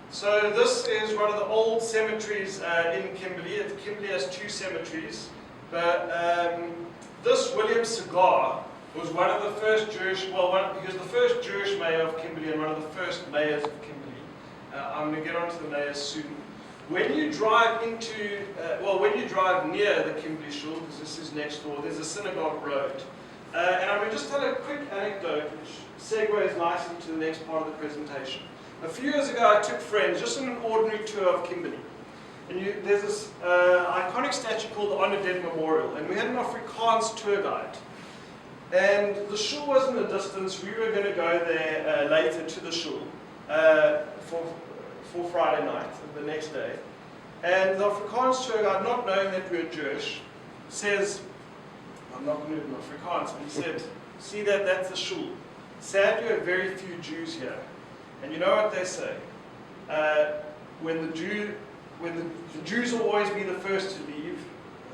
So this is one of the old cemeteries in Kimberley. Kimberley has two cemeteries, but this William Cigar was one of the first Jewish, he was the first Jewish mayor of Kimberley and one of the first mayors of Kimberley. I'm going to get onto the mayors soon. When you drive into, when you drive near the Kimberley Shul, because this is next door, there's a synagogue road. And I'm going to just tell a quick anecdote which segues nicely to the next part of the presentation. A few years ago I took friends, just on an ordinary tour of Kimberley. And there's this iconic statue called the Honor Dead Memorial, and we had an Afrikaans tour guide. And the shul was in the distance. We were going to go there later to the shul for Friday night, the next day. And the Afrikaans tour guide, not knowing that we were Jewish, says, I'm not going to do it in Afrikaans, but he said, see that's the shul. Sadly, there are very few Jews here. And you know what they say? The Jews will always be the first to leave.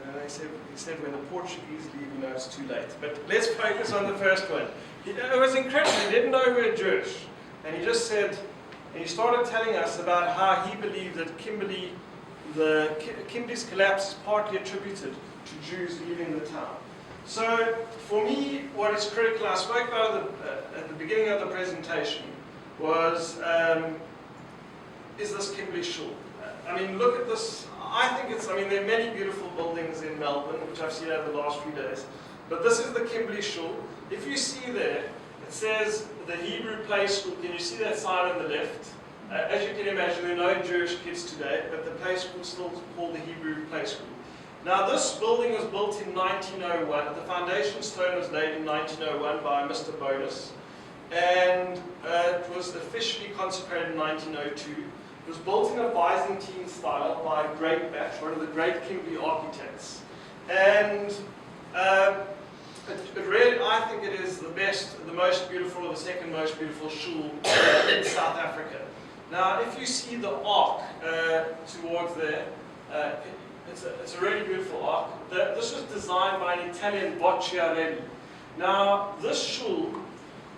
And he said when the Portuguese leave, you know it's too late. But let's focus on the first one. It was incredible. He didn't know we were Jewish. And he just said, and he started telling us about how he believed that Kimberley's collapse is partly attributed to Jews leaving the town. So for me, what is critical, I spoke about at the beginning of the presentation, was is this Kimberley Shul. I mean, look at this. There are many beautiful buildings in Melbourne, which I've seen over the last few days. But this is the Kimberley Shul. If you see there, it says the Hebrew Play School. Can you see that sign on the left? As you can imagine, there are no Jewish kids today, but the play school is still called the Hebrew Play School. Now, this building was built in 1901. The foundation stone was laid in 1901 by Mr. Bonus. And it was officially consecrated in 1902. It was built in a Byzantine style by a great batch, one of the great Kimberley architects. And it really, I think it is the most beautiful, or the second most beautiful shul in South Africa. Now, if you see the arc towards there, it's a really beautiful arc. This was designed by an Italian Bocciarelli. Now, this shul,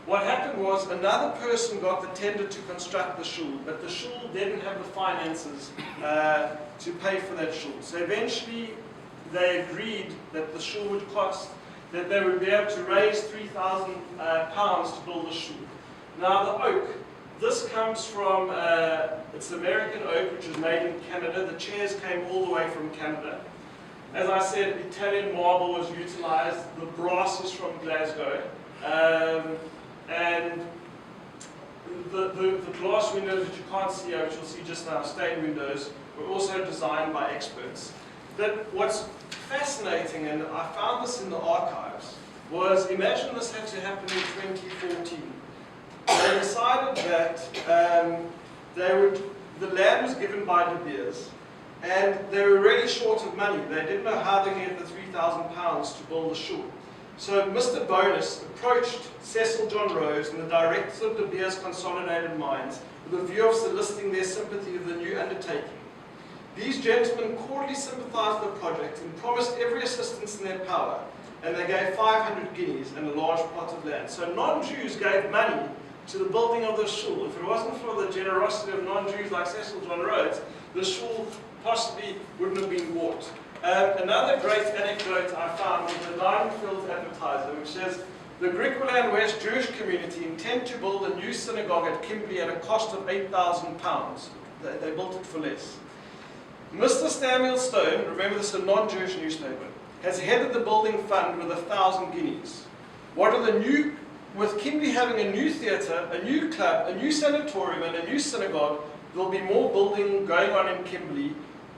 what happened was another person got the tender to construct the shul, but the shul didn't have the finances to pay for that shul. So eventually they agreed that the shul would cost, that they would be able to raise £3,000 to build the shul. Now the oak, this comes from, it's American oak which is made in Canada. The chairs came all the way from Canada. As I said, Italian marble was utilized, the brass is from Glasgow. And the glass windows which you can't see, which you'll see just now, stained windows, were also designed by experts. But what's fascinating, and I found this in the archives, was imagine this had to happen in 2014. They decided that the land was given by De Beers, and they were really short of money. They didn't know how they could get the £3,000 to build the shul. So Mr. Bonus approached Cecil John Rose and the directors of De Beers Consolidated Mines with a view of soliciting their sympathy with the new undertaking. These gentlemen cordially sympathized with the project and promised every assistance in their power, and they gave 500 guineas and a large plot of land. So non-Jews gave money to the building of the shul. If it wasn't for the generosity of non-Jews like Cecil John Rhodes, the shul possibly wouldn't have been bought. Another great anecdote I found was the Diamond Fields Advertiser, which says, the Griqualand West Jewish community intend to build a new synagogue at Kimberley at a cost of £8,000. They built it for less. Mr. Samuel Stone, remember this is a non-Jewish newspaper, has headed the building fund with 1,000 guineas. With Kimberley having a new theatre, a new club, a new sanatorium and a new synagogue, there'll be more building going on in Kimberley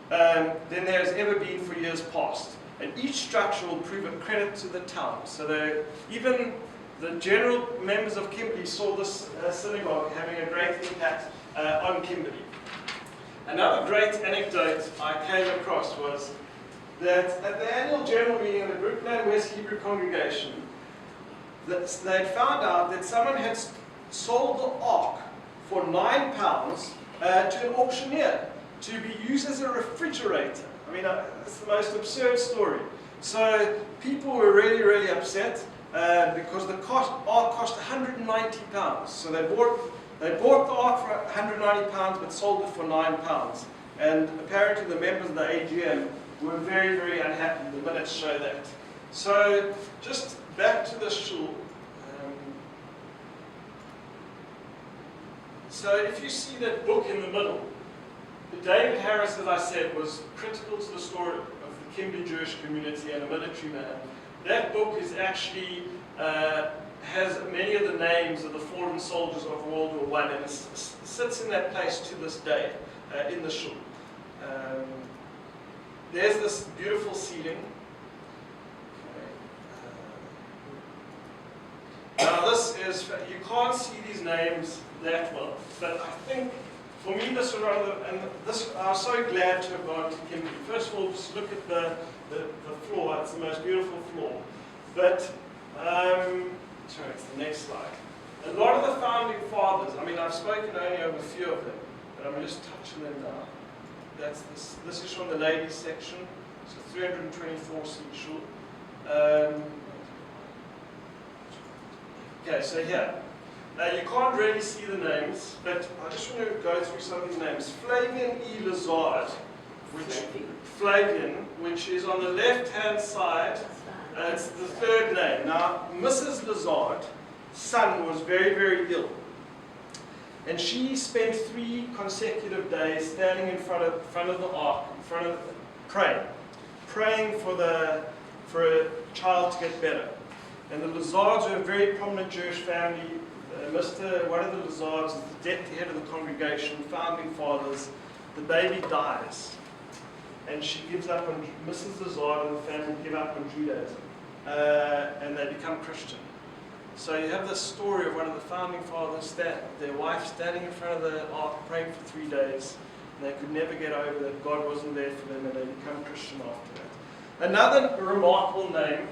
than there has ever been for years past. And each structure will prove a credit to the town. So even the general members of Kimberley saw this synagogue having a great impact on Kimberley. Another great anecdote I came across was that at the annual general meeting of the Griqualand West Hebrew congregation, they had found out that someone had sold the ark for £9 to an auctioneer to be used as a refrigerator. I mean, it's the most absurd story. So people were really, really upset because the ark cost £190. So they bought They bought the ark for £190 but sold it for £9. And apparently the members of the AGM were very, very unhappy. The minutes show that. So just back to the shul. So if you see that book in the middle, David Harris, as I said, was critical to the story of the Kimberley Jewish community and a military man. That book is actually has many of the names of the fallen soldiers of World War I, and it sits in that place to this day in the shul. There's this beautiful ceiling. Now this is, you can't see these names that well, but I think for me this was rather, and this, I was so glad to have gone to Kimberley. First of all, just look at the floor, it's the most beautiful floor. But, sorry, it's the next slide. A lot of the founding fathers, I mean I've spoken only over a few of them, but I'm just touching them now. That's this is from the ladies section, so 324 seat shul. Okay, so here, you can't really see the names, but I just want to go through some of these names. Flavian E. Lazard, Flavian, which is on the left-hand side, it's the third name. Now, Mrs. Lazard's son was very, very ill. And she spent 3 consecutive days standing in front of the ark, praying for a child to get better. And the Lazards were a very prominent Jewish family. One of the Lazards is the deputy head of the congregation, founding fathers. The baby dies, and she gives up on Mrs. Lazard and the family give up on Judaism, and they become Christian. So you have this story of one of the founding fathers, their wife standing in front of the ark praying for 3 days, and they could never get over that God wasn't there for them, and they become Christian after that. Another remarkable name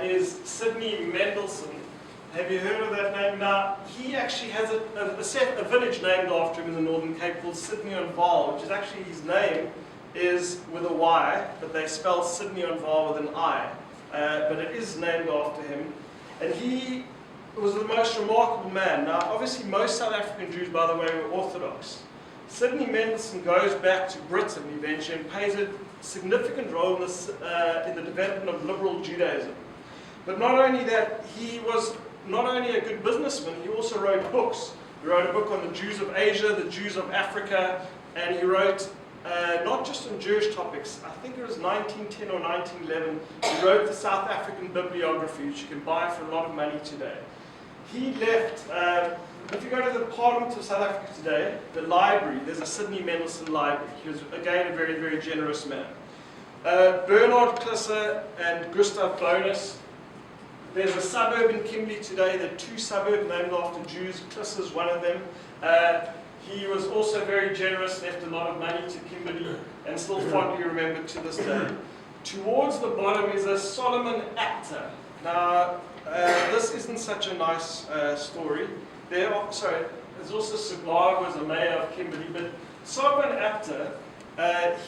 is Sidney Mendelssohn. Have you heard of that name? Now, he actually has a village named after him in the Northern Cape called Sydney on Vaal, which is actually, his name is with a Y, but they spell Sydney on Vaal with an I. But it is named after him. And he was the most remarkable man. Now, obviously, most South African Jews, by the way, were Orthodox. Sidney Mendelssohn goes back to Britain eventually and plays a significant role in the development of liberal Judaism. But not only that, he was not only a good businessman, he also wrote books. He wrote a book on the Jews of Asia, the Jews of Africa, and he wrote not just on Jewish topics. I think it was 1910 or 1911, he wrote the South African bibliography, which you can buy for a lot of money today. He left, if you go to the Parliament of South Africa today, the library, there's a Sidney Mendelssohn library. He was, again, a very, very generous man. Bernard Klisser and Gustav Bonus. There's a suburb in Kimberley today, there are 2 suburbs named after Jews. Klisser's one of them. He was also very generous, left a lot of money to Kimberley, and still fondly remembered to this day. Towards the bottom is a Solomon Apter. Now, this isn't such a nice story. There's also Cigar was a mayor of Kimberley, but Solomon Apter,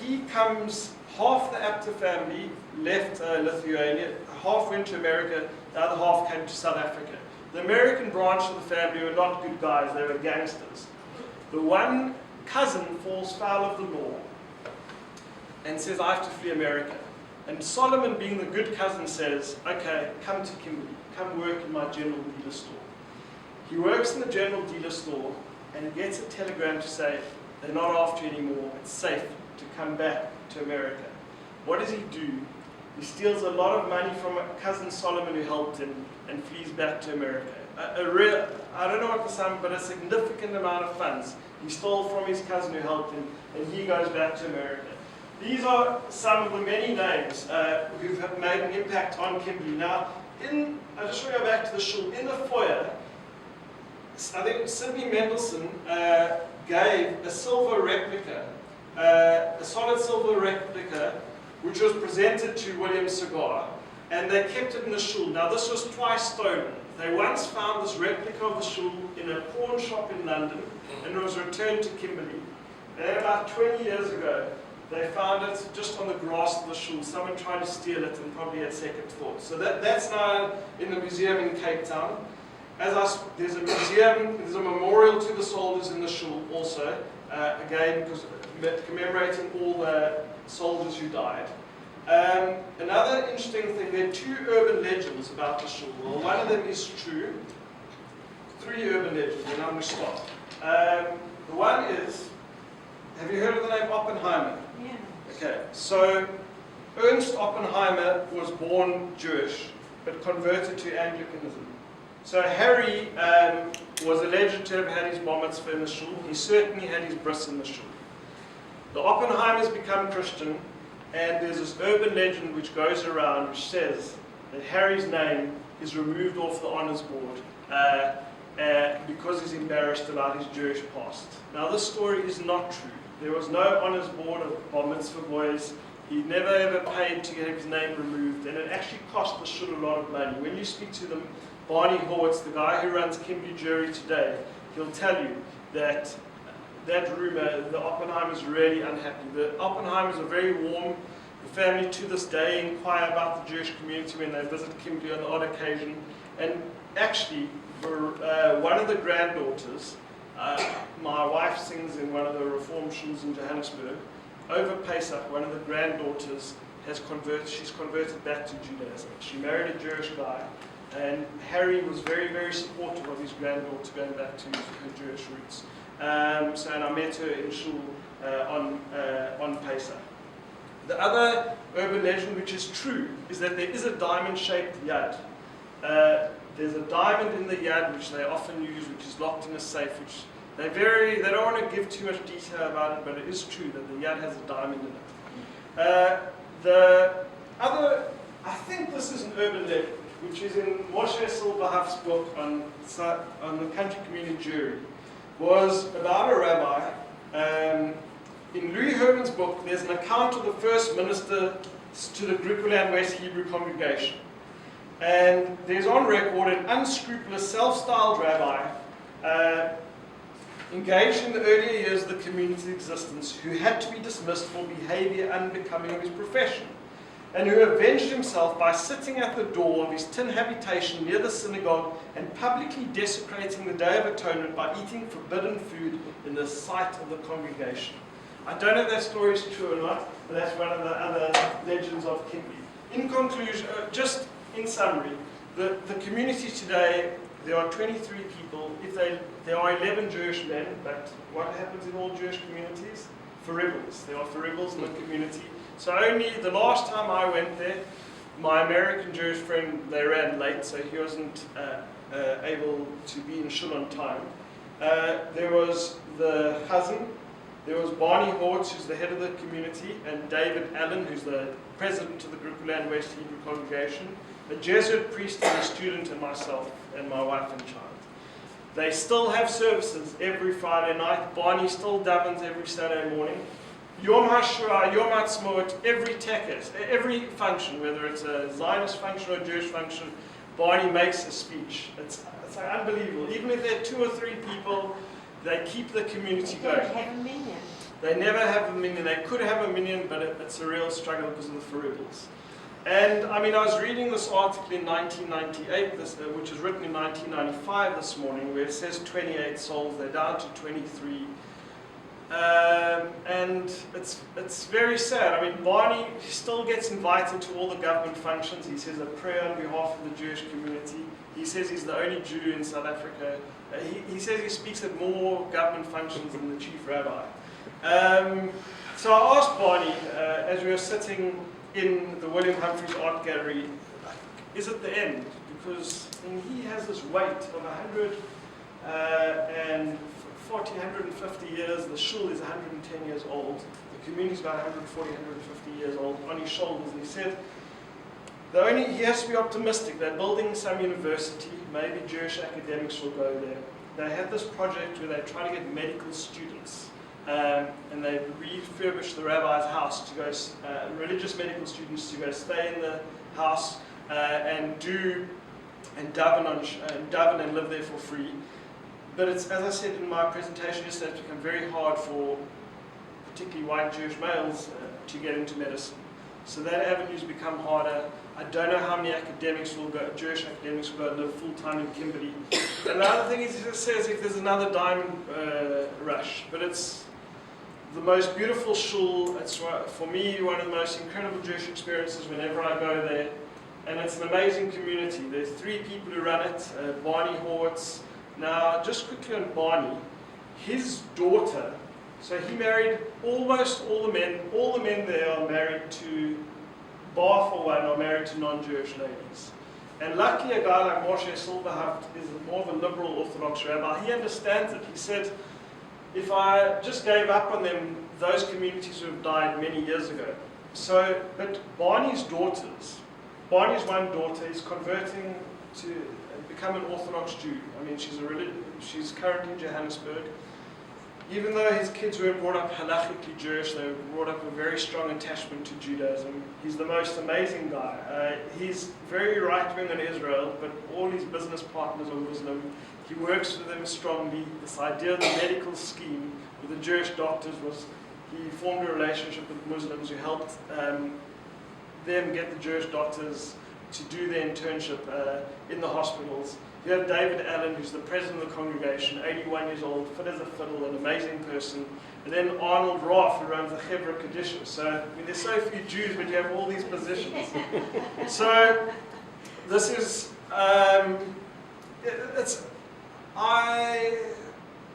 he comes, half the Apter family left Lithuania, half went to America, the other half came to South Africa. The American branch of the family were not good guys, they were gangsters. The one cousin falls foul of the law and says, I have to flee America. And Solomon, being the good cousin, says, okay, come to Kimberley, come work in my general dealer store. He works in the general dealer store and gets a telegram to say, they're not after you anymore, it's safe to come back to America. What does he do? He steals a lot of money from a cousin Solomon who helped him and flees back to America. I don't know what the sum, but a significant amount of funds he stole from his cousin who helped him, and he goes back to America. These are some of the many names who've made an impact on Kimberley. Now, I just want to go back to the shul. In the foyer, I think Sidney Mendelssohn gave a silver replica, a solid silver replica, which was presented to William Cigar, and they kept it in the shul. Now, this was twice stolen. They once found this replica of the shul in a pawn shop in London, and it was returned to Kimberley. And about 20 years ago, they found it just on the grass of the shul. Someone tried to steal it and probably had second thoughts. So that's now in the museum in Cape Town. there's a museum, there's a memorial to the soldiers in the shul also, again, because commemorating all the soldiers who died. Another interesting thing, there are two urban legends about the shul. Well, one of them is true. Three urban legends, and I'm going to start. The one is, have you heard of the name Oppenheimer? Yeah. Okay, so Ernst Oppenheimer was born Jewish, but converted to Anglicanism. So Harry was alleged to have had his bar mitzvah in the shul. He certainly had his bris in the shul. The Oppenheimers become Christian, and there's this urban legend which goes around which says that Harry's name is removed off the honours board because he's embarrassed about his Jewish past. Now this story is not true. There was no honours board of bar mitzvah boys. He never ever paid to get his name removed, and it actually cost the shul a lot of money. When you speak to them, Barney Horwitz, the guy who runs Kimberley Jury today, he'll tell you that that rumour, the Oppenheimers are really unhappy. The Oppenheimers are very warm. The family to this day inquire about the Jewish community when they visit Kimberley on the odd occasion. And actually, for one of the granddaughters, my wife sings in one of the Reform shuls in Johannesburg. Over Pesach, one of the granddaughters she's converted back to Judaism. She married a Jewish guy, and Harry was very, very supportive of his granddaughter going back to her Jewish roots. And I met her in shul on Pesach. The other urban legend, which is true, is that there is a diamond-shaped yad. There's a diamond in the yad which they often use, which is locked in a safe, which they don't want to give too much detail about it, but it is true that the yad has a diamond in it. The other, I think this is an urban legend, which is in Moshe Silberhoff's book on the country community jury, was about a rabbi. In Louis Herman's book, there's an account of the first minister to the Griqualand West Hebrew congregation. And there's on record an unscrupulous, self-styled rabbi engaged in the earlier years of the community's existence, who had to be dismissed for behavior unbecoming of his profession, and who avenged himself by sitting at the door of his tin habitation near the synagogue and publicly desecrating the Day of Atonement by eating forbidden food in the sight of the congregation. I don't know if that story is true or not, but that's one of the other legends of Kimberley. In conclusion, just in summary, the community today, there are 23 people. There are 11 Jewish men, but what happens in all Jewish communities? Faribbles. There are faribbles in the community. So only the last time I went there, my American Jewish friend, they ran late, so he wasn't able to be in shul on time. There was the Chazan, there was Barney Hortz, who's the head of the community, and David Allen, who's the president of the Griqualand West Hebrew congregation, a Jesuit priest and a student, and myself and my wife and child. They still have services every Friday night. Barney still davens every Saturday morning. Yom HaShoah, Yom HaTzmaut, every tekes, every function, whether it's a Zionist function or a Jewish function, Barney makes a speech. It's like unbelievable. Even if there are 2 or 3 people, they keep the community going. They have a minion. They never have a minion. They could have a minion, but it's a real struggle because of the faribbles. And I mean, I was reading this article in 1998, which was written in 1995 this morning, where it says 28 souls. They're down to 23. And it's very sad. I mean, Barney still gets invited to all the government functions. He says a prayer on behalf of the Jewish community. He says he's the only Jew in South Africa. He says he speaks at more government functions than the chief rabbi. So I asked Barney, as we were sitting in the William Humphreys Art Gallery, is it the end? Because he has this weight of 140, 150 years. The shul is 110 years old. The community is about 140, 150 years old on his shoulders. And he said, he has to be optimistic. They're building some university. Maybe Jewish academics will go there. They had this project where they try to get medical students. And they refurbished the rabbi's house to go, religious medical students to go stay in the house and daven and live there for free. But it's, as I said in my presentation yesterday, it's become very hard for particularly white Jewish males to get into medicine. So that avenue's become harder. I don't know how many Jewish academics will go and live full-time in Kimberley. And the other thing is, it says if there's another diamond rush, but it's the most beautiful shul. It's, for me, one of the most incredible Jewish experiences whenever I go there. And it's an amazing community. There's 3 people who run it, Barney Horwitz. Now, just quickly on Barney, his daughter, so he married almost all the men there are married to, bar for one, are married to non-Jewish ladies. And luckily a guy like Moshe Silverhaft is more of a liberal Orthodox rabbi. He understands it. He said, if I just gave up on them, those communities would have died many years ago. So, but Barney's one daughter is converting to become an Orthodox Jew. I mean, she's currently in Johannesburg. Even though his kids weren't brought up halakhically Jewish, they were brought up with a very strong attachment to Judaism. He's the most amazing guy. He's very right-wing in Israel, but all his business partners are Muslim. He works with them strongly. This idea of the medical scheme with the Jewish doctors was, he formed a relationship with Muslims who helped them get the Jewish doctors to do their internship in the hospitals. You have David Allen, who's the president of the congregation, 81 years old, fit as a fiddle, an amazing person. And then Arnold Raff, who runs the Chevra Kadisha. So, I mean, there's so few Jews, but you have all these positions. So, this is, I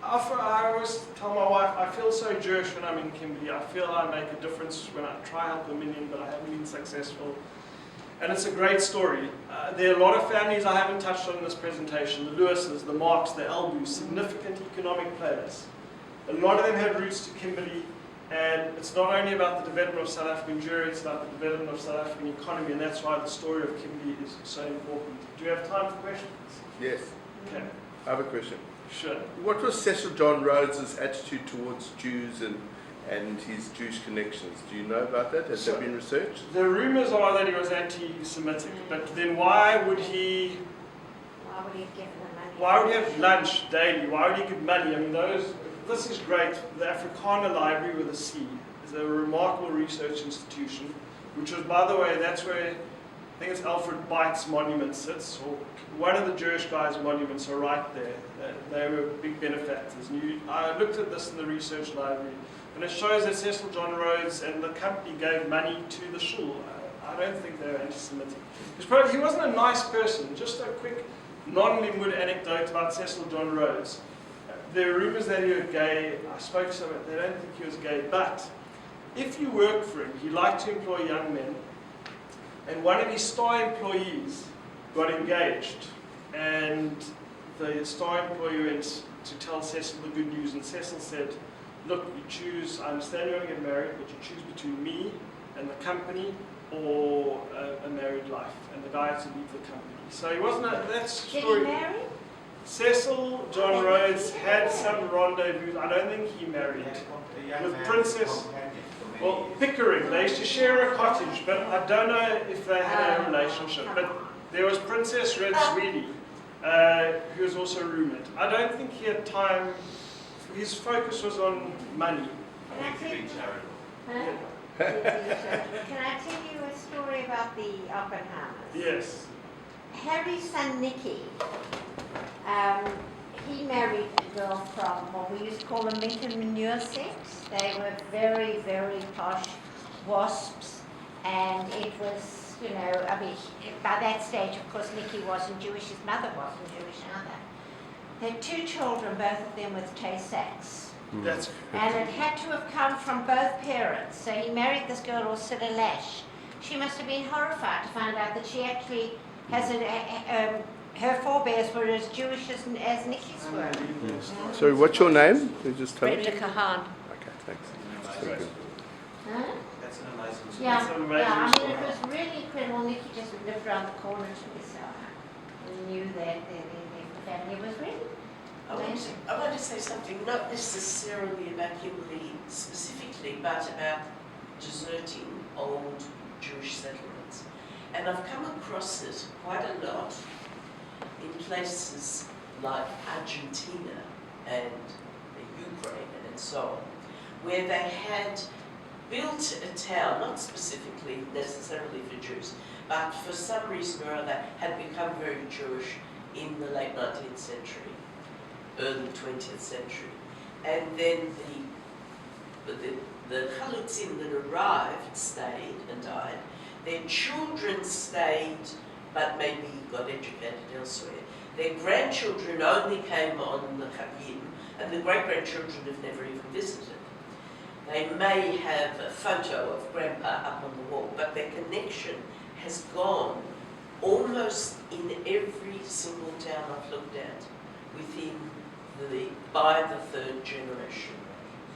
always tell my wife, I feel so Jewish when I'm in Kimberley. I feel I make a difference when I try help a million, but I haven't been successful. And it's a great story. There are a lot of families I haven't touched on in this presentation. The Lewises, the Marks, the Elbus, significant economic players. A lot of them had roots to Kimberley, and it's not only about the development of South African Jewry, it's about the development of South African economy, and that's why the story of Kimberley is so important. Do you have time for questions? Yes. Okay. I have a question. Sure. What was Cecil John Rhodes's attitude towards Jews and his Jewish connections? Do you know about that? Has that been researched? The rumors are that he was anti-Semitic, but then why would he give them money? Why would he have lunch daily? Why would he give money? I mean, this is great. The Afrikaner Library with a C is a remarkable research institution, which was, by the way, that's where, I think it's Alfred Beit's monument sits, or one of the Jewish guys' monuments are right there. They were big benefactors. I looked at this in the research library, and it shows that Cecil John Rhodes and the company gave money to the shul. I don't think they were anti-Semitic. He wasn't a nice person. Just a quick non-Limwood anecdote about Cecil John Rhodes. There are rumors that he was gay. I spoke to someone, they don't think he was gay, but if you work for him, he liked to employ young men, and one of his star employees got engaged, and the star employee went to tell Cecil the good news, and Cecil said, look, you choose, I understand you want to get married, but you choose between me and the company or a married life, and the guy had to leave the company. So he wasn't that story. Did he marry? Cecil John Rhodes had some rendezvous. I don't think he married with Princess. Well, Pickering. They used to share a cottage, but I don't know if they had a relationship. But there was Princess Red Sweeney, who was also rumoured. I don't think he had time. His focus was on money. Can I tell you a story about the Oppenheimers? Yes. Harry's son Nicky, he married a girl from what we used to call a mink and manure sex. They were very, very posh wasps, and it was, you know, I mean, by that stage, of course, Nicky wasn't Jewish, his mother wasn't Jewish either. They had 2 children, both of them with Tay-Sachs. That's And it had to have come from both parents. So he married this girl, Ursula Lash. She must have been horrified to find out that she actually has her forebears were as Jewish as Nicky's were. Sorry, what's your name? You just tell me. Brenda Kahan. Okay, thanks. Huh? That's an amazing story. Yeah, That's an amazing yeah. I mean, story. it was really incredible. Nicky just lived around the corner to me, so I knew that the family was really. I want to say something, not necessarily about Kimberley specifically, but about deserting old Jewish settlements. And I've come across it quite a lot in places like Argentina and Ukraine and so on, where they had built a town, not specifically necessarily for Jews, but for some reason or other had become very Jewish in the late 19th century, early 20th century. And then the Chalutzim that arrived stayed and died. Their children stayed, but maybe got educated elsewhere. Their grandchildren only came on the Chagim, and the great-grandchildren have never even visited. They may have a photo of Grandpa up on the wall, but their connection has gone almost in every single town I've looked at by the third generation.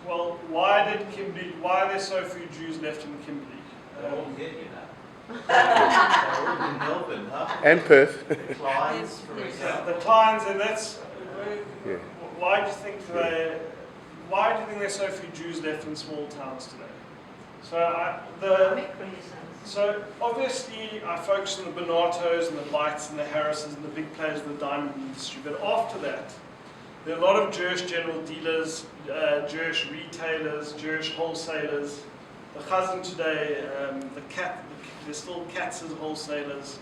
Well, why are there so few Jews left in Kimberley? They're all here, you know. They're all in Melbourne, huh? And Perth. The Clines, for example. The Clines, and that's Yeah. why do you think there's so few Jews left in small towns today? So obviously I focus on the Bonatos and the Bites and the Harrises and the big players in the diamond industry, but after that there are a lot of Jewish general dealers, Jewish retailers, Jewish wholesalers. The Chazan today, there's still Katz as wholesalers.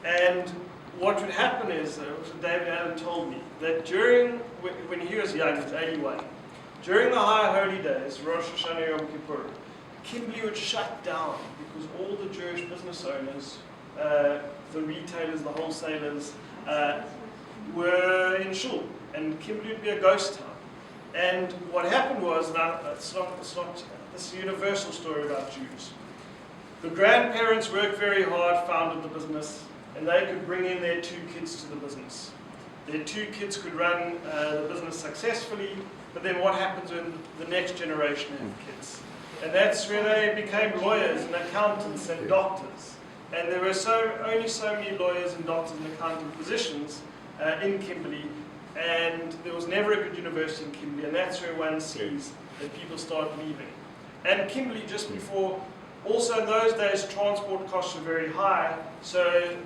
And what would happen is, what David Allen told me, that when he was young, he was 81, during the high holy days, Rosh Hashanah Yom Kippur, Kimberley would shut down because all the Jewish business owners, the retailers, the wholesalers, were in shul, and Kimberley would be a ghost town. And what happened was, it's not this universal story about Jews. The grandparents worked very hard, founded the business, and they could bring in their 2 kids to the business. Their 2 kids could run the business successfully, but then what happens when the next generation have kids? And that's where they became lawyers and accountants and doctors. And there were only so many lawyers and doctors and accounting positions in Kimberley, and there was never a good university in Kimberley, and that's where one sees that people start leaving. And Kimberley, just before, also in those days, transport costs were very high, so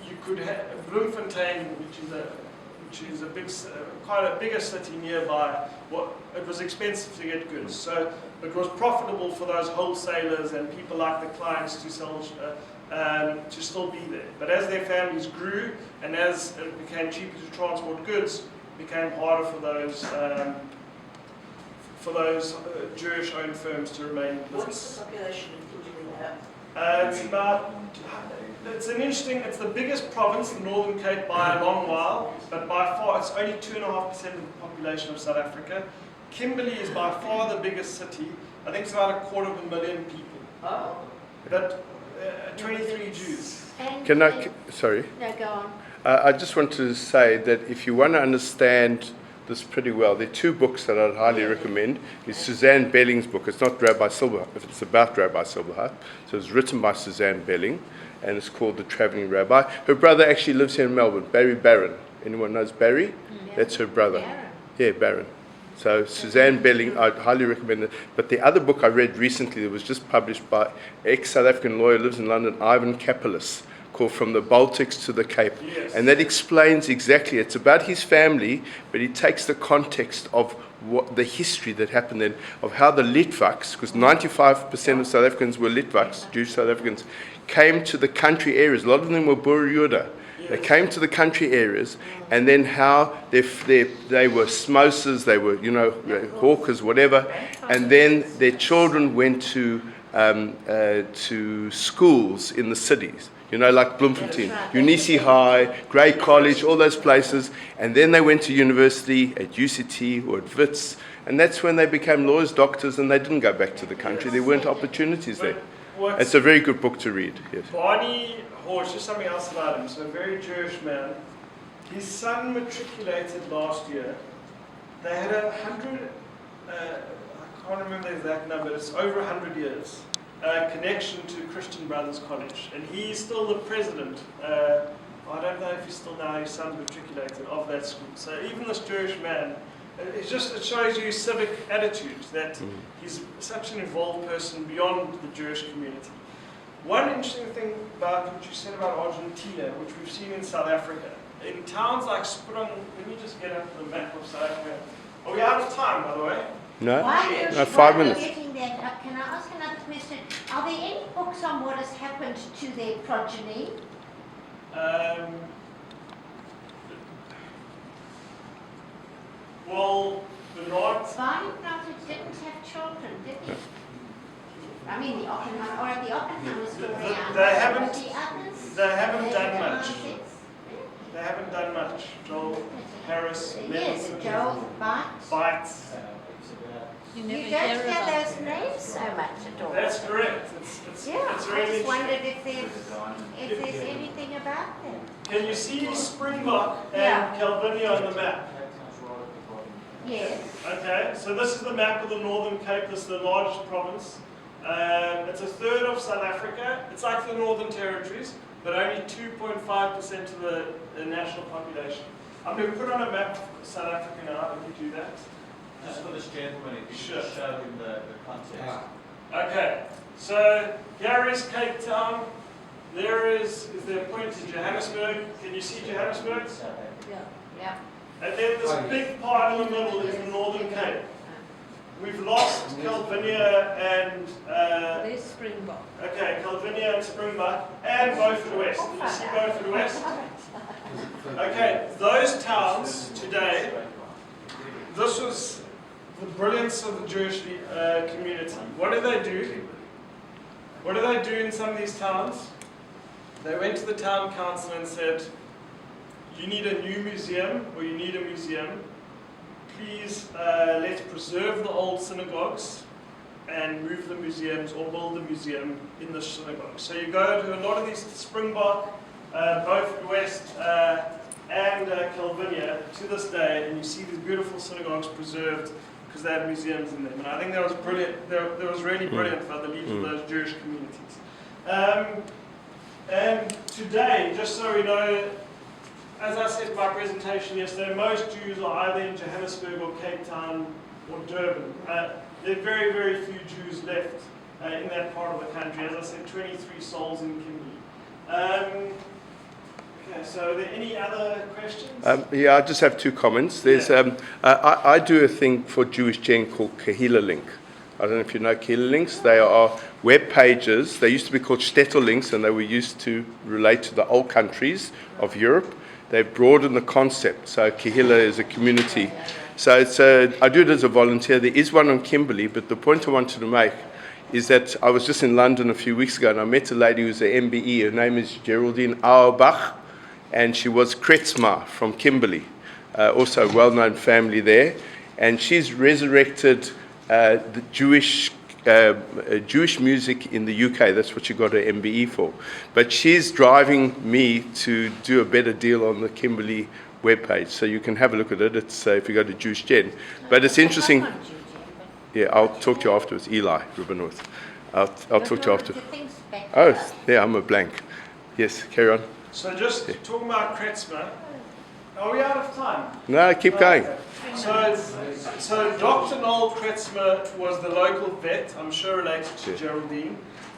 you could have Bloemfontein, which is quite a bigger city nearby. It was expensive to get goods, so it was profitable for those wholesalers and people like the clients to sell to still be there. But as their families grew and as it became cheaper to transport goods, it became harder for those Jewish-owned firms to remain in business. What's the population of Kimberley now? It's the biggest province, the Northern Cape, by a long while, but by far it's only 2.5% of the population of South Africa. Kimberley is by far the biggest city. I think it's about 250,000 people. Oh. But 23 Jews. Sorry? No, go on. I just want to say that if you want to understand this pretty well, there are 2 books that I'd highly recommend. It's Suzanne Belling's book. It's not Rabbi Silverheart, it's about Rabbi Silverheart. So it's written by Suzanne Belling, and it's called The Traveling Rabbi. Her brother actually lives here in Melbourne, Barry Barron. Anyone knows Barry? Yeah. That's her brother. Barron. Yeah, Barron. So Suzanne Belling, I'd highly recommend it. But the other book I read recently that was just published by ex-South African lawyer, lives in London, Ivan Kapelis, called From the Baltics to the Cape. Yes. And that explains exactly, it's about his family, but he takes the context of what the history that happened then, of how the Litvaks, because 95% of South Africans were Litvaks, Jewish South Africans, came to the country areas. A lot of them were Buryuda. They came to the country areas, and then how they were smosers, they were, hawkers, whatever, and then their children went to schools in the cities, like Bloemfontein, Unisi High, Grey College, all those places, and then they went to university at UCT or at Wits, and that's when they became lawyers, doctors, and they didn't go back to the country. There weren't opportunities there. It's a very good book to read. Yes. Barney Horsch, just something else about him. So a very Jewish man. His son matriculated last year. They had 100, I can't remember the exact number, it's over 100 years, connection to Christian Brothers College. And he's still the president. I don't know if he's still now, his son's matriculated, of that school. So even this Jewish man, it shows you his civic attitude, that he's such an involved person beyond the Jewish community. One interesting thing about what you said about Argentina, which we've seen in South Africa, in towns like Sprung, let me just get up the map of South Africa. Are we out of time, by the way? No? While 5 minutes. getting that, can I thoughts on what has happened to their progeny? Well, the Lord, Weidenblatt didn't have children, did he? I mean, the Oppenheimer, or the Oppenheimer story. They I know, haven't- but the others, they haven't they done did much. nonsense. they haven't done much. Joel, Harris, Yes, Levinson, Joel Bites. Bites. You don't hear those names so much at all. That's correct. Yeah, it's I really just wondered interesting. if there's anything about them. Can you see Springbok and Yeah. Calvinia on the map? Yes. Okay, so this is the map of the Northern Cape. This is the largest province. It's a third of South Africa. It's like the Northern Territories, but only 2.5% of the national population. I'm going to put on a map of South Africa now. Let me do that. Just for this gentleman, if you Sure. could show him the context. Okay, so here is Cape Town. There is there a point to Johannesburg? Can you see Johannesburg? Yeah. And then this big part in the middle is the Northern Cape. We've lost Calvinia and There's Springbok. okay, Calvinia and Springbok and Beaufort West. Can you see Beaufort West? Okay, those towns today. This was the brilliance of the Jewish community. What did they do? What did they do in some of these towns? They went to the town council and said, you need a new museum, or you need a museum. Please let's preserve the old synagogues and move the museums or build a museum in the synagogue. So you go to a lot of these Springbok, Beaufort West, and Calvinia to this day, and you see these beautiful synagogues preserved because they have museums in them. And I think that was brilliant. That was really brilliant by the leaders of those Jewish communities. And today, just so we know, as I said in my presentation yesterday, most Jews are either in Johannesburg or Cape Town or Durban. There are very, very few Jews left in that part of the country. As I said, 23 souls in Kimberley. Okay, so are there any other questions? Yeah, I just have two comments. There's, I do a thing for Jewish Gen called Kahila Link. I don't know if you know Kahila Links. They are web pages. They used to be called Shtetl links, and they were used to relate to the old countries of Europe. They've broadened the concept. So Kahila is a community. So it's I do it as a volunteer. There is one on Kimberley, but the point I wanted to make is that I was just in London a few weeks ago, and I met a lady who's an MBE. Her name is Geraldine Auerbach, and she was Kretzma from Kimberley, also a well-known family there. And she's resurrected the Jewish music in the UK. That's what she got her MBE for. But she's driving me to do a better deal on the Kimberley webpage. So you can have a look at it. It's if you go to Jewish Gen. But it's interesting. Yeah, I'll talk to you afterwards. Eli Rubinworth. I'll talk to you afterwards. Oh, yeah, I'm a blank. Yes, carry on. So just talking about Kretzmer, are we out of time? No, keep going. So Dr. Noel Kretzmer was the local vet, I'm sure related to Geraldine,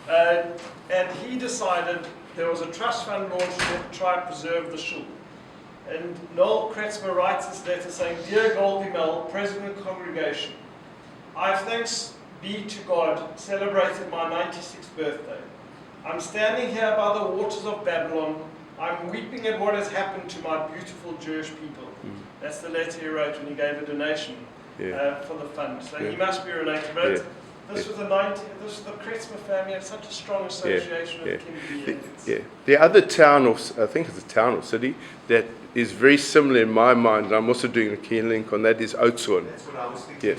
and he decided there was a trust fund launched to try and preserve the shul. And Noel Kretzmer writes this letter saying, Dear Goldie Mel, President of the Congregation, I have thanks be to God celebrated my 96th birthday. I'm standing here by the waters of Babylon. I'm weeping at what has happened to my beautiful Jewish people. That's the letter he wrote when he gave a donation for the fund. So he must be related. But this was the Kretzmer family had such a strong association with Kimberley. The other town, or I think it's a town or city, that is very similar in my mind, and I'm also doing a key link on that, is Oudtshoorn. That's what I was thinking.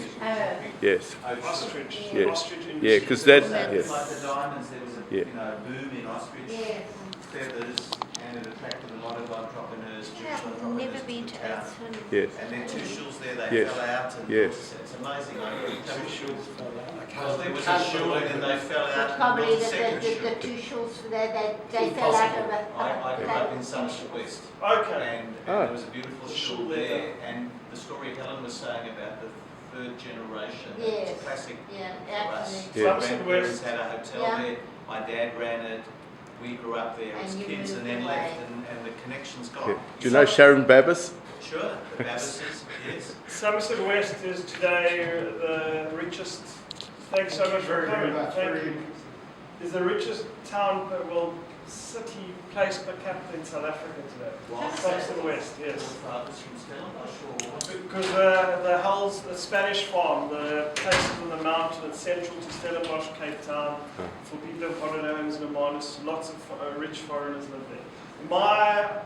Yes. Ostrich. Yes. Ostrich industry. Yeah, because that. Like Yes. the diamonds, there was a boom in ostrich Yes. feathers, and it attracted a lot of entrepreneurs, Jewish I've entrepreneurs never been to the town. Oudtshoorn. Yes. And then two shuls there, they Yes. fell out, and Yes. it's amazing. Two shuls. Well, there was a shul, and then they fell out. I and can't believe built a second that the shul. two shuls, they fell out of it. I grew up in Somerset West, Okay. and there was a beautiful shul there, and the story Helen was saying about the third generation, Yes. it's a classic Yeah, for us. absolutely. Yeah. My grandparents had a hotel Yeah. there, my dad ran it, we grew up there And as you kids and moved then away. left, and the connection's gone. Yeah. Do you know Sharon Babbis? Sure, the Babbises, yes. Somerset West is today the richest. Thanks so much for coming. Thank you. is the richest town, well, city, place per capita in South Africa today. South to the west, yes. Farthest from Stellenbosch, or Because the Hulls, the Spanish farm, the places on the mountain, it's central to Stellenbosch, Cape Town. For people who have holiday homes in Hermanus, lots of rich foreigners live there. My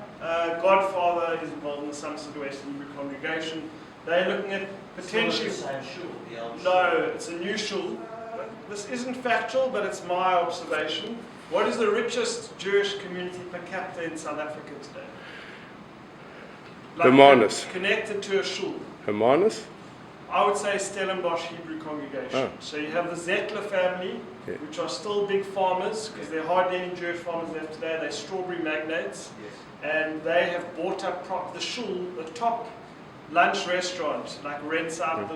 godfather is involved in the Somerset West Hebrew congregation. They're looking at potentially. Still the same shul, the old shul. No, it's a new shul. This isn't factual, but it's my observation. What is the richest Jewish community per capita in South Africa today? Hermanus. Connected to a shul. Hermanus? I would say Stellenbosch Hebrew congregation. Oh. So you have the Zettler family, Yeah. which are still big farmers, because there are hardly any Jewish farmers left today. They're strawberry magnates. Yes. And they have bought up the shul, the top lunch restaurant, like rents out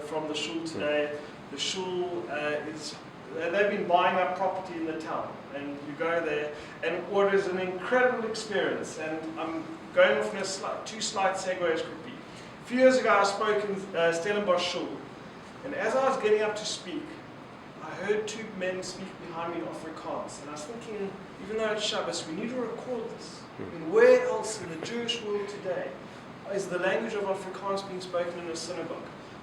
from the shul today. The shul they've been buying up property in the town, and you go there, and what is an incredible experience. And I'm going off on two slight segues quickly. A few years ago, I spoke in Stellenbosch shul, and as I was getting up to speak, I heard two men speak behind me in Afrikaans, and I was thinking, even though it's Shabbos, we need to record this. I mean, where else in the Jewish world today is the language of Afrikaans being spoken in a synagogue?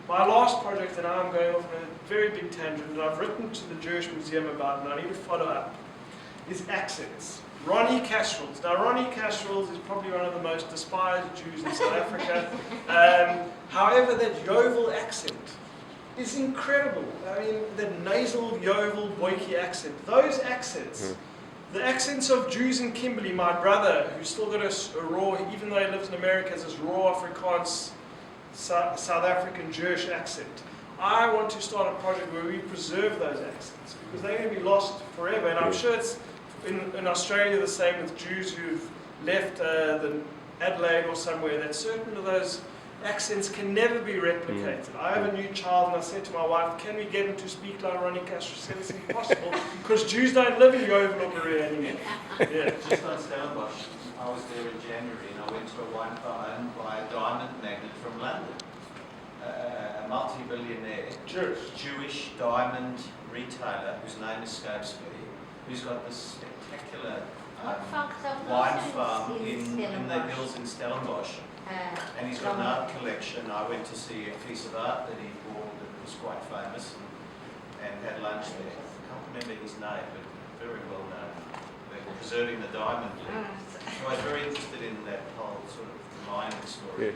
My last project, and now I'm going off on a very big tangent, and I've written to the Jewish Museum about it, and I need to follow up, is accents. Ronnie Casserels. Now, Ronnie Casserels is probably one of the most despised Jews in South Africa. However, that Yeovil accent is incredible. I mean, the nasal Yeovil Boykie accent. Those accents, the accents of Jews in Kimberley, my brother, who's still got a raw, even though he lives in America, has this raw Afrikaans, South African Jewish accent. I want to start a project where we preserve those accents, because they're going to be lost forever. And I'm sure it's in Australia the same with Jews who've left the Adelaide or somewhere, that certain of those accents can never be replicated. I have a new child, and I said to my wife, can we get him to speak like Ronnie Castro? She said it's impossible, because Jews don't live in Yeovil or Maria anymore. Yeah. Just on Stellenbosch, I was there in January, and I went to a wine bar owned by a diamond magnate from London, a multi-billionaire, Jewish diamond retailer whose name escapes me, who's got this spectacular wine farm in the hills in Stellenbosch. And he's got an art collection. I went to see a piece of art that he bought that was quite famous, and had lunch there. I can't remember his name, but very well known. They're preserving the diamond. So I was very interested in that whole sort of mining story. Yeah.